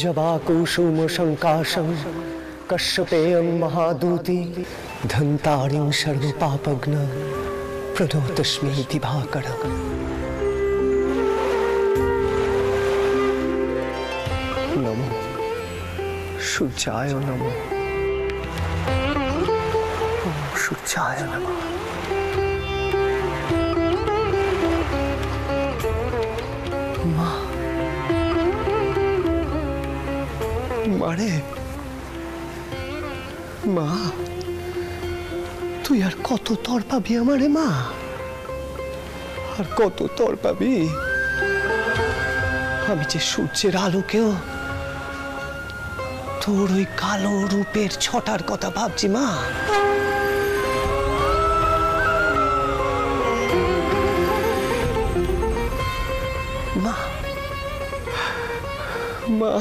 जवा कुसुम शंकाशं कश्यपेयं महादूती धन्तारिं सर्व पापग्न प्रणतस्मै दिवाकरम्। नमो सूर्याय नमो। ओम सूर्याय नमः। माँ मारे মা তুই আর কত তর পাবি আমারে মা, আর কত তর পাবি? আমি যে সূর্যের আলোকেও তোর ওই কালো রূপের ছটার কথা ভাবছি মা। মা মা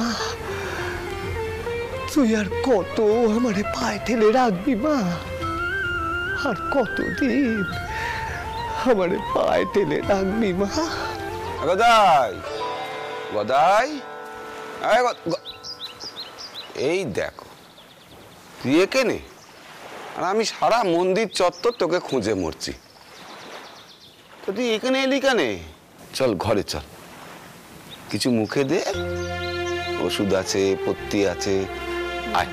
তুই আর কত আমারে পায়ে ঠেলে রাখবি মা, আর কতদিন আমারে পায়ে ঠেলে রাখবি মা? গদাই গদাই এই দেখো তুই এখানে, আর আমি সারা মন্দির চত্বর তোকে খুঁজে মরছি, তো তুই এখানে এলি কেন? চল ঘরে চল, কিছু মুখে দে, ওষুধ আছে, পত্তি আছে, আয়।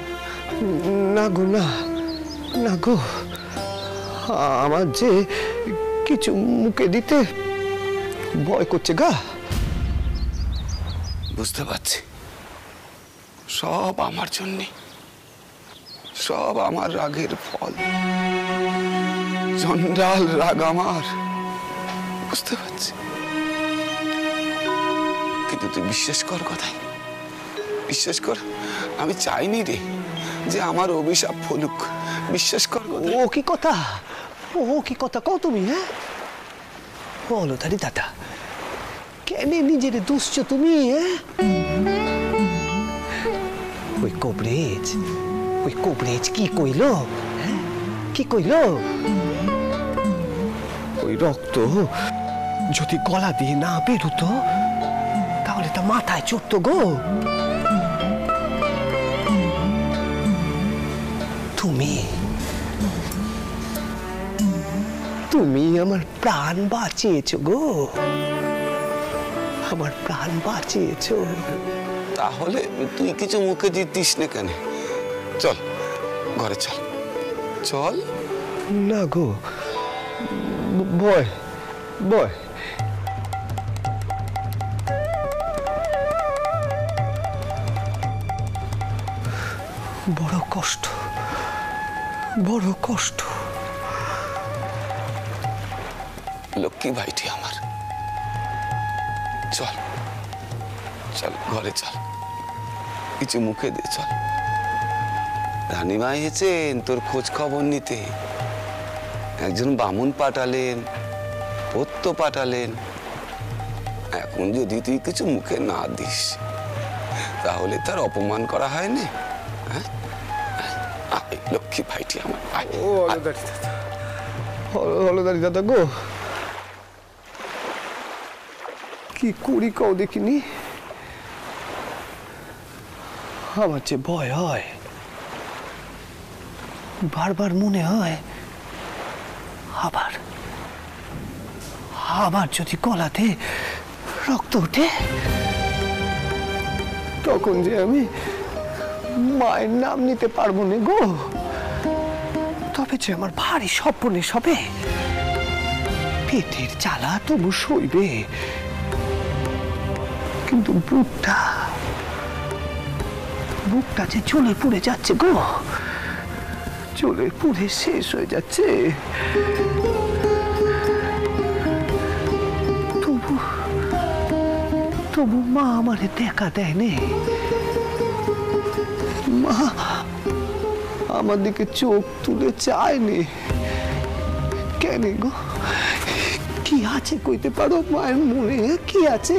না গো না, না গো, আমার যে কিছু মুখে দিতে ভয় করছে গা। বুঝতে পারছি, সব আমার জন্যে, সব আমার রাগের ফল, চন্ডাল রাগ আমার, বুঝতে পারছি। কিন্তু তুই বিশ্বাস কর কথাই, বিশ্বাস কর, আমি চাইনি রে যে আমার অভিশাপ ফলুক, বিশ্বাস কর। ও কি কথা, ও কি কথা কও তুমি? হ্যাঁ বলো তারি দাদা, কেন নিজের দুষছ তুমি? ওই কবরেজ কি কইল? কি কইল? ওই রক্ত যদি গলা দিয়ে না বেরোতো তাহলে তা মাথায় চড়তো গো। তুমি আমার প্রাণ বাঁচিয়েছো গো, আমার প্রাণ বাঁচিয়েছো। তাহলে তুই কিছু মুখে দিতিস না কেন? চল ঘরে চল, চল। না গো, বয় বয়। বড় কষ্ট, বড় কষ্ট। লক্ষ্মী ভাইটি আমার, চল চল ঘরে চল, কিছু মুখে দে, চল। রানীমা এসেছেন তোর খোঁজ খবর নিতে, একজন বামুন পাঠালেন, পত্য পাঠালেন। এখন যদি তুই কিছু মুখে না দিস তাহলে তার অপমান করা হয় না। হ্যাঁ লক্ষ্মী ভাইটি আমার। ও হলদারি দাদা, হলদারি দাদা গো, কি করি কও দেখিনি? আমার যে ভয় হয়, বারবার মনে হয় আবার আবার যদি গলাতে রক্ত ওঠে তখন যে আমি মায়ের নাম নিতে পারবো না গো। তবে যে আমার ভারী স্বপ্নে সবে, পেটের জ্বালা তবু সইবে, কিন্তু বুকটা যে জ্বলে পুড়ে যাচ্ছে গো, জ্বলে পুড়ে শেষ হয়ে যাচ্ছে। তবু মা আমারে দেখা দেয়নি, মা আমার দিকে চোখ তুলে চায়নি কেন গো? কি আছে কইতে পারো মায়ের মনে? কি আছে?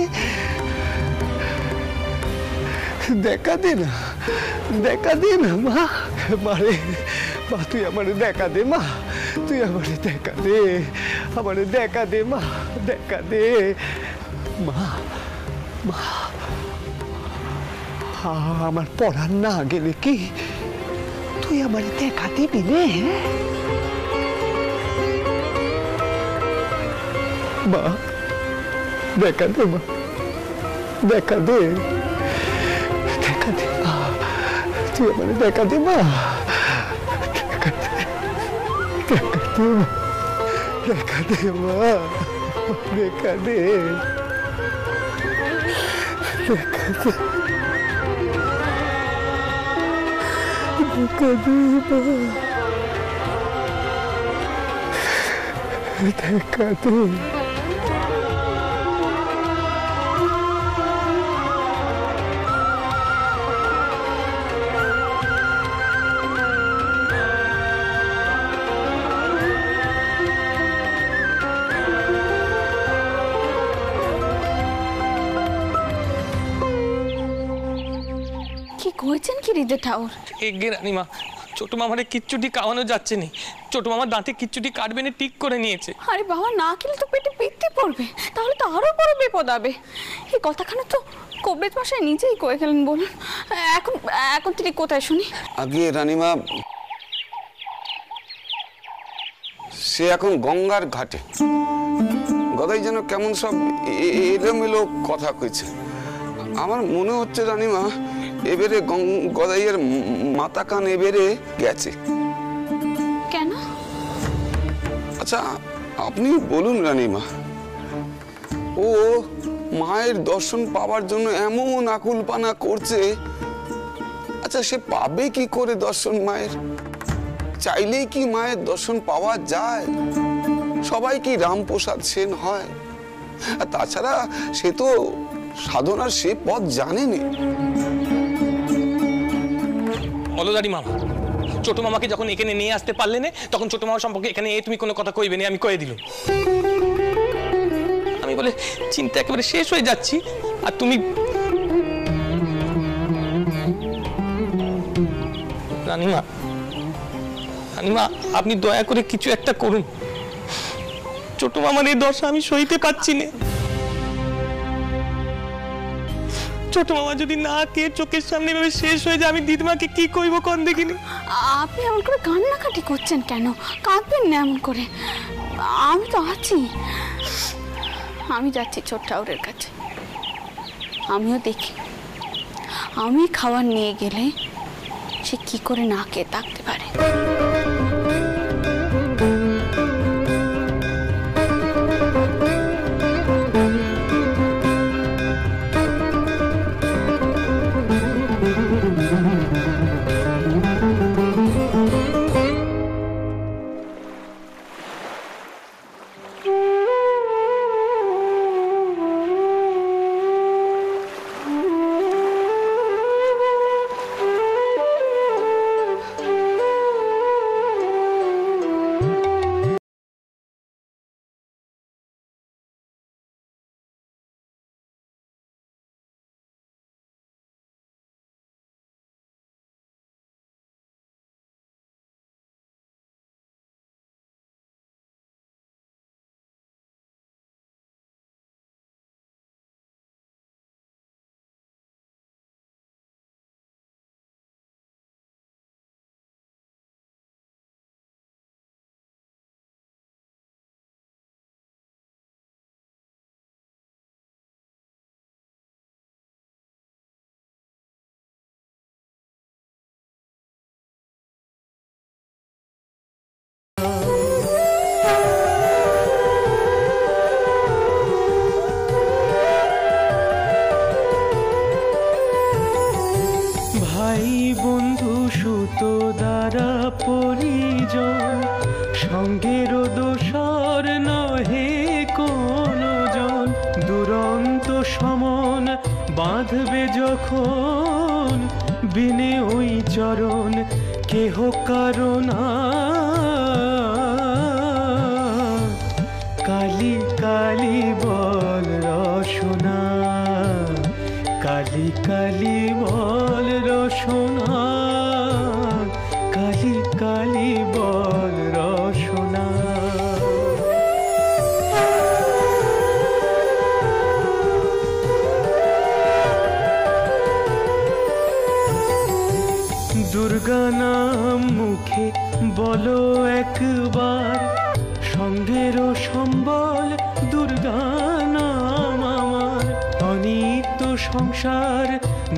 দেখা দে না, দেখা দে না মা, মারে মা, তুই আমারে দেখা দে মা, তুই আমারে দেখা দে, আমারে দেখা দে মা, দেখা দে মা। মা আমার পড়ার না গেলে কি তুই আমার দেখা দিবি রে? মা দেখা দে, মা দেখা দে, দেখা দে, তুই আমার দেখা দে মা, দেখা দে, দেখা দে মা, দেখা দে মা, দেখা দে, দেখা দে, দেখা দে মা, দেখা দে। কি কইছেন কি রিদে ঠাউর? এগে রানীমা, ছোট মামারে কিচ্ছুটি খাওয়ানো যাচ্ছে না। ছোট মামার দাঁতে কিচ্ছুটি কাটবে না ঠিক করে নিয়েছে। আরে বাবা, না খেলে তো পেটে পিত্তি পড়বে, তাহলে তো আরো বড় বিপদ হবে। এই কথাখানা তো কবরেজ মশাই নিজেই কয়ে গেলেন। বলুন এখন এখন তিনি কোথায় শুনি? আগে রানীমা, সে এখন গঙ্গার ঘাটে। গদাই যেন কেমন সব এলোমেলো কথা কইছে। আমার মনে হচ্ছে রানীমা এবারে গদাইয়ের মাথা কান এবারে গেছে। কেন? আচ্ছা আপনি বলুন রানীমা, ও মায়ের দর্শন পাওয়ার জন্য এমন আকুলপানা করছে, আচ্ছা সে পাবে কি করে দর্শন মায়ের? চাইলেই কি মায়ের দর্শন পাওয়া যায়? সবাই কি রামপ্রসাদ সেন হয়? আর তাছাড়া সে তো সাধনার সে পথ জানেনি। অলদারি মামা, ছোট মামাকে যখন এখানে নিয়ে আসতে পারলে না, তখন ছোট মামা সম্পর্কে এখানে তুমি কোনো কথা কইবে না, আমি কয়ে দিল। আমি বলে চিন্তা একেবারে শেষ হয়ে যাচ্ছি, আর তুমি রানীমা, রানীমা আপনি দয়া করে কিছু একটা করুন। ছোট মামার এই দশা আমি সইতে পারছি না। ছোট মামা যদি না কে চোখের সামনে ভাবে শেষ হয়ে যায়, আমি দিদিমাকে কি কইব কোন দেখিনি। আপনি এমন করে কান্নাকাটি করছেন কেন? কাঁদবেন না এমন করে, আমি তো আছি। আমি যাচ্ছি ছোট ঠাউরের কাছে, আমিও দেখি আমি খাবার নিয়ে গেলে সে কি করে না খেয়ে থাকতে পারে। পরিজন সঙ্গের দোসর নহে কোনো জন, দুরন্ত সমন বাঁধবে যখন বিনে ওই চরণ কেহ কারণ। কালী কালী বল রসনা, কালী কালী বল রসনা, কালী কালী বল রসনা। দুর্গা নাম মুখে বলো একবার, সঙ্গেরও সম্বল দুর্গা নাম আমার। অনিত্য সংসার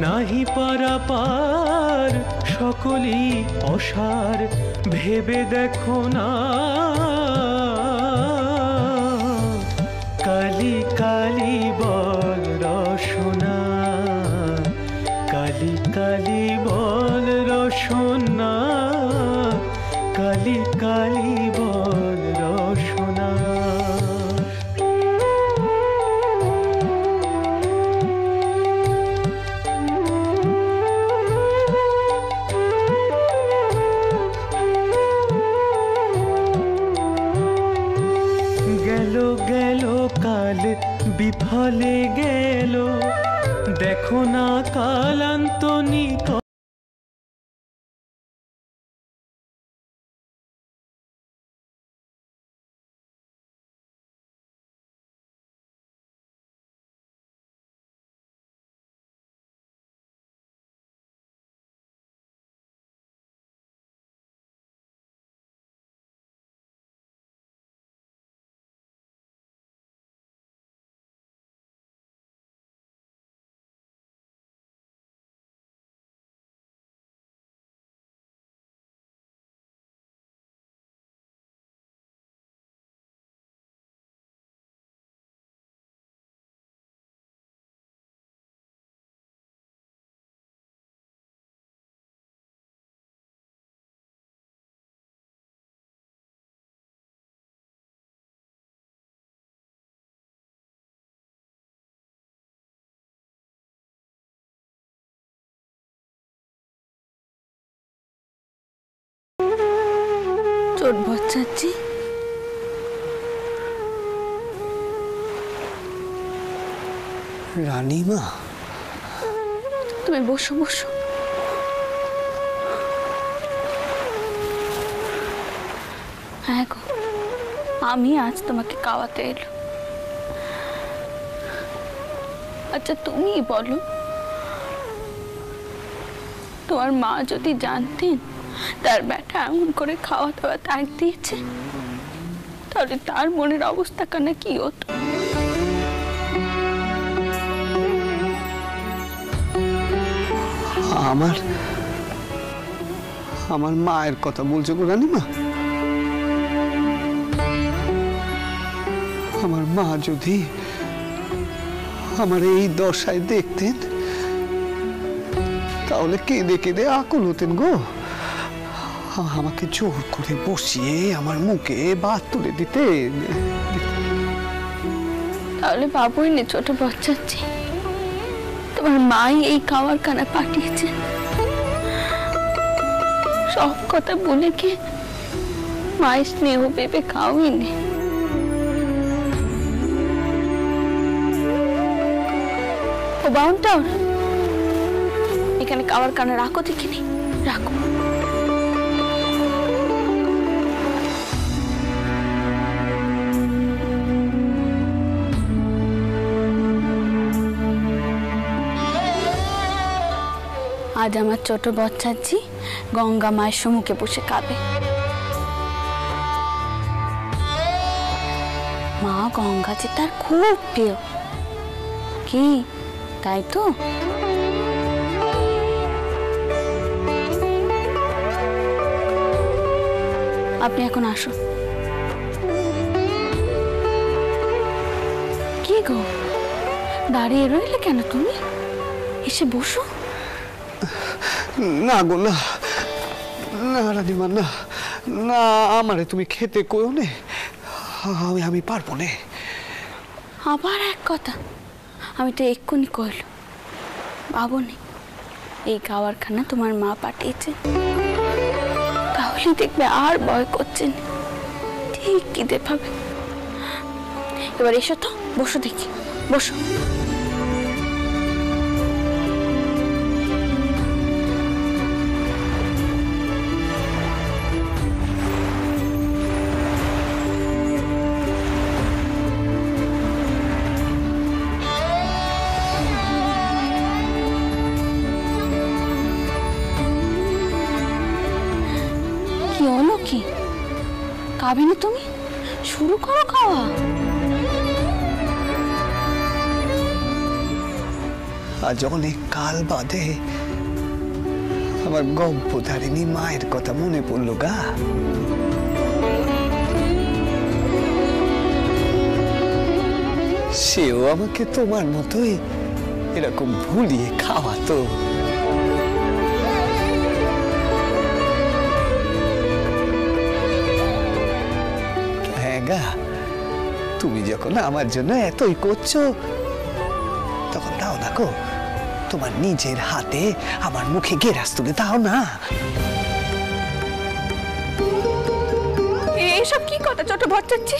নাহি পারাপার, সকলই অসার ভেবে দেখো না। কালী কালী বল রসনা, কালী কালী বল রসনা, কালী কালী বল রসনা। গেল গেল কাল বিফলে গেল, দেখো না কালান্ত নিকট। চোট বচ্চাচ্ছি, রানীমা তুমি বসো বসো। হ্যাঁ গো, আমি আজ তোমাকে খাওয়াতে এলো। আচ্ছা তুমি বলো, তোমার মা যদি জানতেন তার বেটা এমন করে খাওয়া দাওয়া ত্যাগ দিয়েছে, তাহলে তার মনের অবস্থা কানা কি হতো? আমার মায়ের কথা বলছো গো রানীমা? আমার মা যদি আমার এই দশায় দেখতেন, তাহলে কেঁদে কেঁদে আকুল হতেন গো। আমাকে জোর করে বসিয়ে আমার মুখে ভাত তুলে দিতেন। তাহলে বাবুই নে ছোট বাচ্চাচ্ছি, তোমার মাই এই খাওয়ার খানা পাঠিয়েছে। সব কথা বলে কে মায়ের স্নেহ পেপে খাওয়াই নে। ও বাউনটাও এখানে খাওয়ার খানা রাখো, দেখিনি রাখো। আজ আমার ছোট বাচ্চাজি গঙ্গা মায়ের সম্মুখে বসে খাবে। মা গঙ্গাজি তার খুব প্রিয়, কি তাই তো? আপনি এখন আসুন। কি গো, দাঁড়িয়ে রইলে কেন? তুমি এসে বসো। না গো না, না রানীমা, না না, আমারে তুমি খেতে কইও নে, আমি পারবো না। আবার এক কথা, আমি তো এক্ষুনি কইল বাবুনি এই খাওয়ার খানা তোমার মা পাঠিয়েছে, তাহলে দেখবে আর ভয় করছেন, ঠিক খিদে পাবে। এবার এসো তো, বসো দেখি, বসো। কি হলো কি? খাবে না তুমি? শুরু করো খাওয়া। আজ অনেক কাল বাদে আমার গর্ভধারিণী মায়ের কথা মনে পড়লো গা। সেও আমাকে তোমার মতোই এরকম ভুলিয়ে খাওয়াতো। হ্যাঁ গা, তুমি যখন আমার জন্য এতই করছো তখন দাও না গো, তোমার নিজের হাতে আমার মুখে গেরাস তুলে দাও না। এইসব কি কথা ছোট ভট্টাচ্ছি?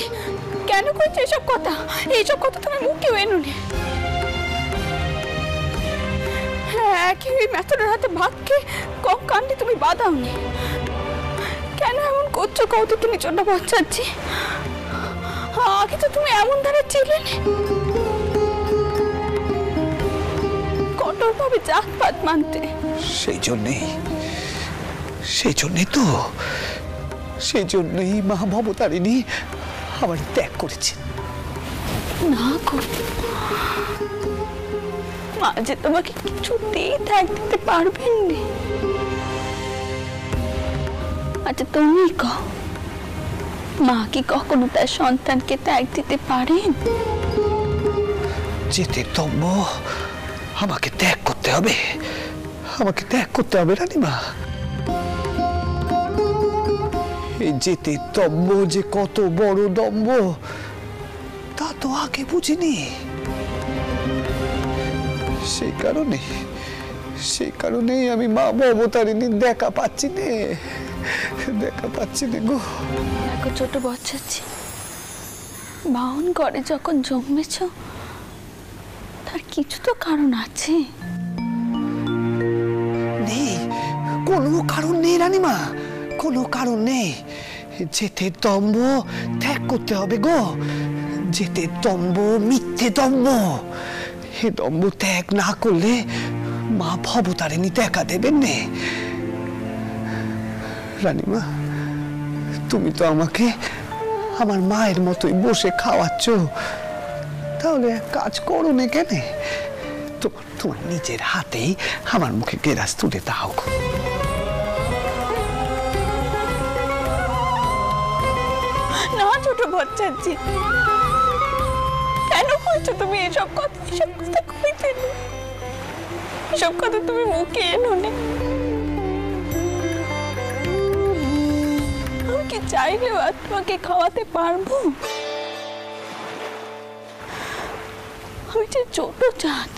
কেন করছো এসব কথা? এইসব কথা তুমি মুখেও এনো নি। হ্যাঁ, একই মেথরের হাতে ভাত খেয়ে কম কাণ্ডে তুমি বাঁধাওনি। কেন এমন করছো কত তুমি ছোট ভট্টাচ্ছি? আগে তো তুমি এমন ধারা ছিলে না। কঠোরভাবে জাতপাত মানতে। সেই জন্যই মা ভবতারিণী আমার ত্যাগ করেছে। না গো, মা যে তোমাকে কিছুতেই ত্যাগ দিতে পারবেন না। আচ্ছা তুমি কও, মা কি কখনো তার সন্তানকে ত্যাগ দিতে পারেন? যেতে তম্ব আমাকে ত্যাগ করতে হবে, রানীমা। এই যেতে তম্ব যে কত বড় দম্ব তা তো আগে বুঝিনি। সেই কারণেই আমি মা ভবতারিণীর দেখা পাচ্ছি নে গো। দেখো ছোট বাচ্চাচ্ছি, বাহন ঘরে যখন জন্মেছ তার কিছু তো কারণ আছে। নেই, কোনো কারণ নেই রানীমা, কোনো কারণ নেই। যেতে দম্ভ ত্যাগ করতে হবে গো। যেতে দম্ভ মিথ্যে দম্ভ। হে দম্ভ ত্যাগ না করলে মা ভবতারিণী দেখা দেবেন নে। রানীমা, তুমি তো আমাকে আমার মায়ের মতোই বসে খাওয়াচ্ছ, তাহলে এক কাজ করো না কেন? তোমার নিজের হাতেই আমার মুখে গেরাস তুলে দাও। না ছোট বাচ্চাজি, কেন বলছো তুমি এসব কথা? কইতে না, এসব কথা তুমি মুখে এনো না। আমি কি চাইলেও আর তোমাকে খাওয়াতে পারবো? আমি যে ছোট চাঁদ,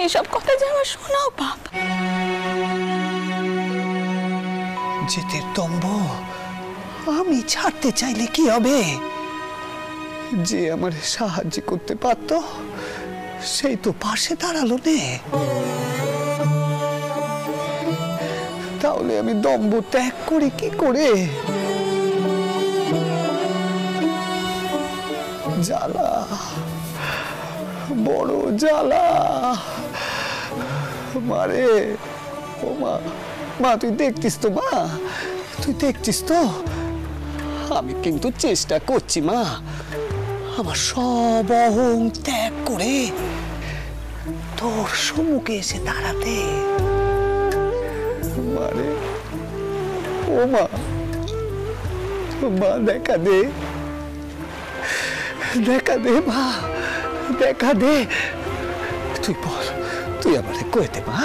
এসব কথা যে আমার শোনাও পাপ। যেতে তম্ব আমি ছাড়তে চাইলে কি হবে? যে আমার সাহায্য করতে পারত সেই তো পাশে দাঁড়ালো নে। তাহলে আমি দম্ভ ত্যাগ করি কি করে? জ্বালা, বড় জ্বালা মারে। ও মা তুই দেখতিস তো? মা তুই দেখছিস তো? আমি কিন্তু চেষ্টা করছি মা, আমার সব অহং ত্যাগ করে তোর সম্মুখে এসে দাঁড়াতে। মারে, ও মা দেখা দে মা, দেখা দে। তুই বল, তুই আমারে কইতে মা,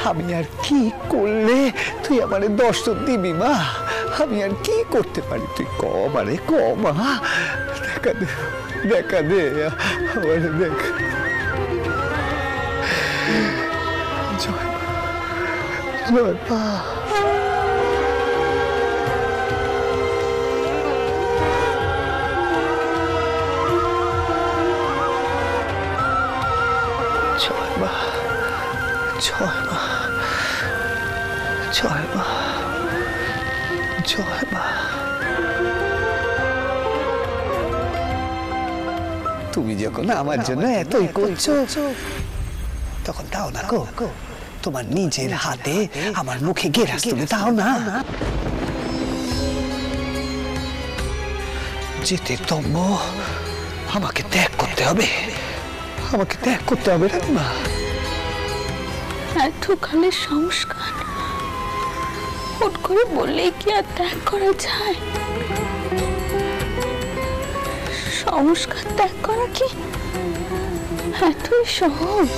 আমি আর কি করলে তুই আমারে দর্শন দিবি মা? আমি আর কি করতে পারি? তুই ক আমারে, ক মা। দেখা দে আমারে, দেখ। জয় মা। তুমি যখন আমার জন্য এতই করছো তখন দাও না গো, তোমার নিজের হাতে আমার মুখে গেরাস তুলে দাও না। যেতে তম্ব আমাকে ত্যাগ করতে হবে, আমাকে ত্যাগ করতে হবে রানীমা। এতকালের সংস্কার হুট করে বললেই কি আর ত্যাগ করা যায়? সংস্কার ত্যাগ করা কি এতই সহজ?